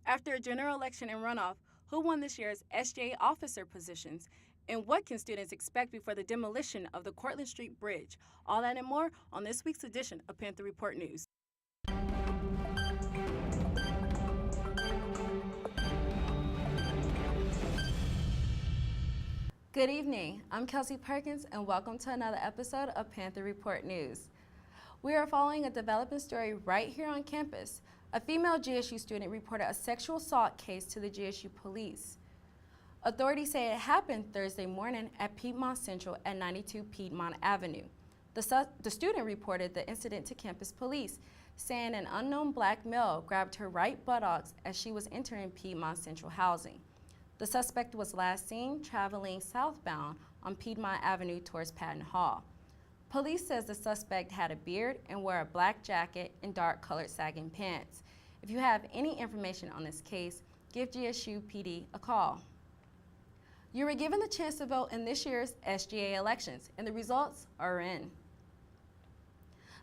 After a general election and runoff, who won this year's SGA officer positions? And what can students expect before the demolition of the Cortlandt Street Bridge? All that and more on this week's edition of Panther Report News. Good evening. I'm Kelsey Perkins, and welcome to another episode of Panther Report News. We are following a developing story right here on campus. A female GSU student reported a sexual assault case to the GSU police. Authorities say it happened Thursday morning at Piedmont Central at 92 Piedmont Avenue. The student reported the incident to campus police, saying an unknown black male grabbed her right buttocks as she was entering Piedmont Central housing. The suspect was last seen traveling southbound on Piedmont Avenue towards Patton Hall. Police says the suspect had a beard and wore a black jacket and dark-colored sagging pants. If you have any information on this case, give GSU PD a call. You were given the chance to vote in this year's SGA elections, and the results are in.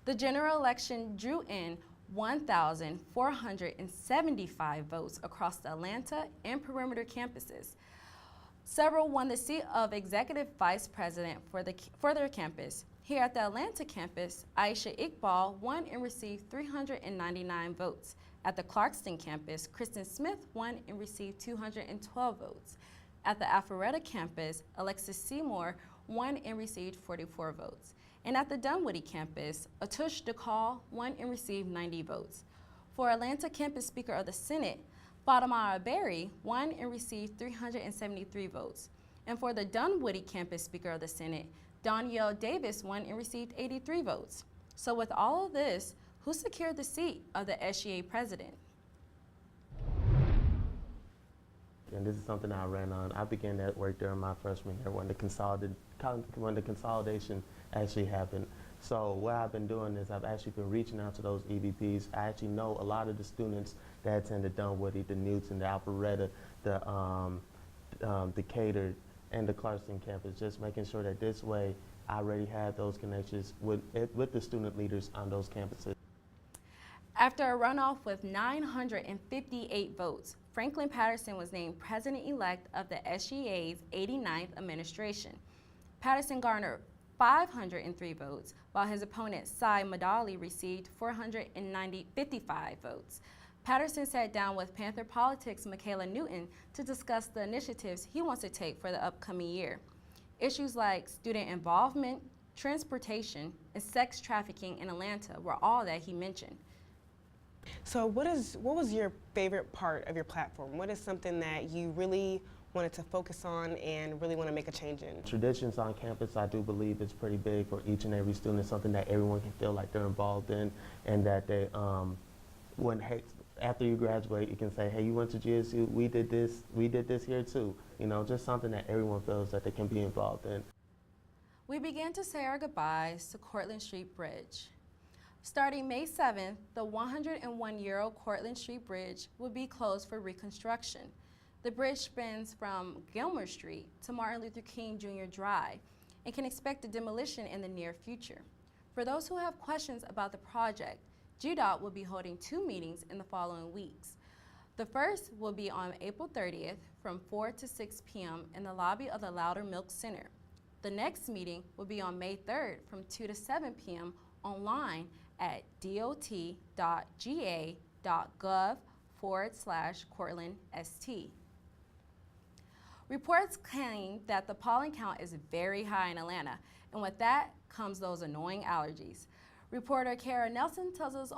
The general election drew in 1,475 votes across the Atlanta and perimeter campuses. Several won the seat of executive vice president for their campus. Here at the Atlanta campus, Aisha Iqbal won and received 399 votes. At the Clarkston campus, Kristen Smith won and received 212 votes. At the Alpharetta campus, Alexis Seymour won and received 44 votes. And at the Dunwoody campus, Atush DeCall won and received 90 votes. For Atlanta campus Speaker of the Senate, Fatima Berry won and received 373 votes. And for the Dunwoody campus Speaker of the Senate, Danielle Davis won and received 83 votes. So with all of this, who secured the seat of the SGA president? And this is something I ran on. I began that work during my freshman year when the consolidation actually happened. So what I've been doing is I've actually been reaching out to those EVPs. I actually know a lot of the students that attended Dunwoody, the Newton, the Alpharetta, the Decatur, and the Clarkston campus, just making sure that this way I already have those connections with the student leaders on those campuses. After a runoff with 958 votes, Franklin Patterson was named president-elect of the SGA's 89th administration. Patterson garnered 503 votes, while his opponent, Cy Madali, received 455 votes. Patterson sat down with Panther Politics' Michaela Newton to discuss the initiatives he wants to take for the upcoming year. Issues like student involvement, transportation, and sex trafficking in Atlanta were all that he mentioned. So what was your favorite part of your platform? What is something that you really wanted to focus on and really want to make a change in? Traditions on campus, I do believe, is pretty big for each and every student. It's something that everyone can feel like they're involved in, and that they, after you graduate, you can say, hey, you went to GSU, we did this here too. You know, just something that everyone feels that they can be involved in. We began to say our goodbyes to Cortlandt Street Bridge. Starting May 7th, the 101-year-old Cortlandt Street Bridge will be closed for reconstruction. The bridge spans from Gilmer Street to Martin Luther King Jr. Drive and can expect a demolition in the near future. For those who have questions about the project, GDOT will be holding 2 meetings in the following weeks. The first will be on April 30th from 4 to 6 p.m. in the lobby of the Loudermilk Center. The next meeting will be on May 3rd from 2 to 7 p.m. online at dot.ga.gov/CortlandST. Reports claim that the pollen count is very high in Atlanta, and with that comes those annoying allergies. Reporter Kara Nelson tells us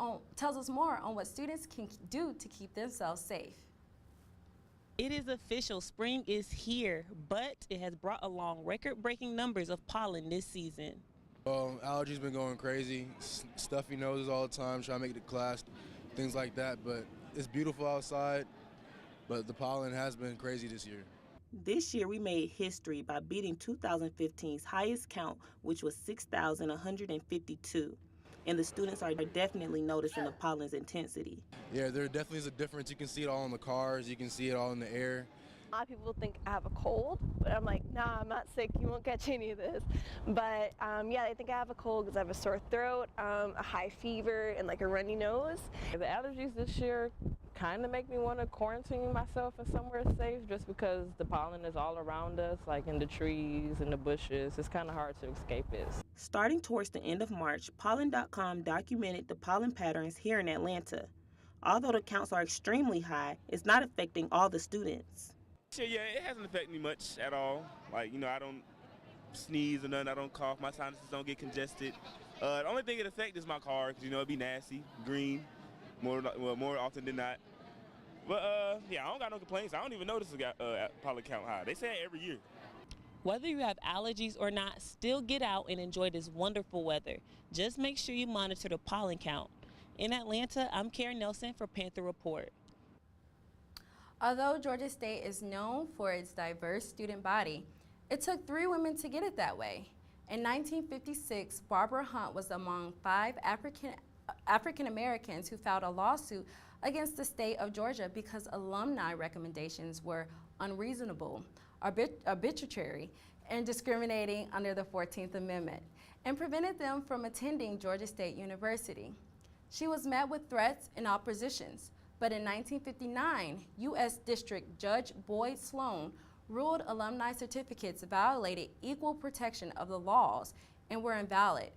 more on what students can do to keep themselves safe. It is official, spring is here, but it has brought along record-breaking numbers of pollen this season. Allergies been going crazy, stuffy noses all the time, trying to make it to class, things like that, but it's beautiful outside, but the pollen has been crazy this year. This year we made history by beating 2015's highest count, which was 6,152. And the students are definitely noticing the pollen's intensity. Yeah, there definitely is a difference. You can see it all in the cars, you can see it all in the air. A lot of people think I have a cold, but I'm like, nah, I'm not sick. You won't catch any of this. But yeah, they think I have a cold because I have a sore throat, a high fever, and like a runny nose. The allergies this year kind of make me want to quarantine myself in somewhere safe just because the pollen is all around us, like in the trees and the bushes. It's kind of hard to escape it. Starting towards the end of March, pollen.com documented the pollen patterns here in Atlanta. Although the counts are extremely high, it's not affecting all the students. Yeah, it hasn't affected me much at all. Like, I don't sneeze or nothing, I don't cough, my sinuses don't get congested. The only thing it affects is my car, because, it'd be nasty, green, more often than not. But, yeah, I don't got no complaints. I don't even notice the pollen count high. They say it every year. Whether you have allergies or not, still get out and enjoy this wonderful weather. Just make sure you monitor the pollen count. In Atlanta, I'm Karen Nelson for Panther Report. Although Georgia State is known for its diverse student body, it took 3 women to get it that way. In 1956, Barbara Hunt was among 5 African Americans who filed a lawsuit against the state of Georgia because alumni recommendations were unreasonable, arbitrary, and discriminating under the 14th Amendment, and prevented them from attending Georgia State University. She was met with threats and oppositions, but in 1959, U.S. District Judge Boyd Sloan ruled alumni certificates violated equal protection of the laws and were invalid.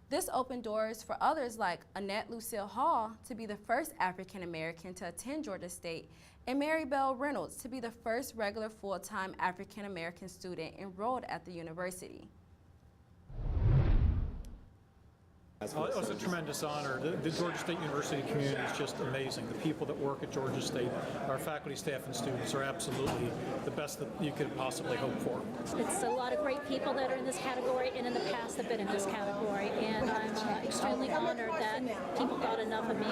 This opened doors for others like Annette Lucille Hall to be the first African American to attend Georgia State, and Mary Bell Reynolds to be the first regular full-time African American student enrolled at the university. It was a tremendous honor. The Georgia State University community is just amazing. The people that work at Georgia State, our faculty, staff, and students are absolutely the best that you could possibly hope for. It's a lot of great people that are in this category and in the past have been in this category, and I'm extremely honored that people thought enough of me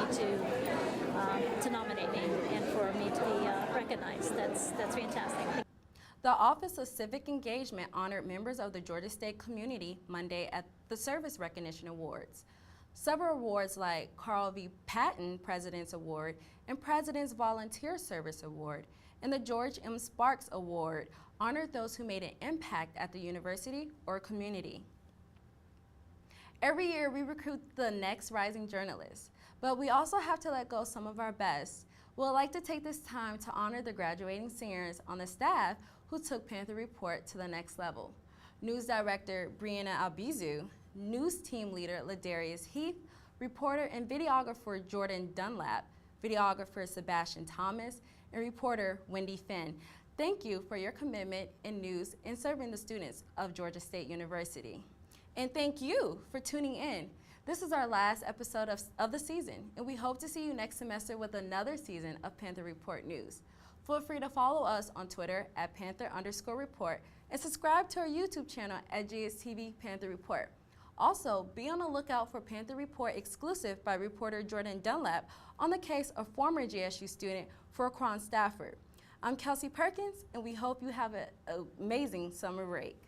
to nominate me and for me to be recognized. That's fantastic. The Office of Civic Engagement honored members of the Georgia State community Monday at the Service Recognition Awards. Several awards like Carl V. Patton President's Award and President's Volunteer Service Award and the George M. Sparks Award honored those who made an impact at the university or community. Every year we recruit the next rising journalists, but we also have to let go some of our best. We'd like to take this time to honor the graduating seniors on the staff who took Panther Report to the next level. News Director Brianna Albizu, News Team Leader Ladarius Heath, reporter and videographer Jordan Dunlap, videographer Sebastian Thomas, and reporter Wendy Finn. Thank you for your commitment in news and serving the students of Georgia State University. And thank you for tuning in. This is our last episode of the season, and we hope to see you next semester with another season of Panther Report News. Feel free to follow us on Twitter at Panther_report and subscribe to our YouTube channel at GSTV Panther Report. Also, be on the lookout for Panther Report exclusive by reporter Jordan Dunlap on the case of former GSU student Furquan Stafford. I'm Kelsey Perkins, and we hope you have an amazing summer break.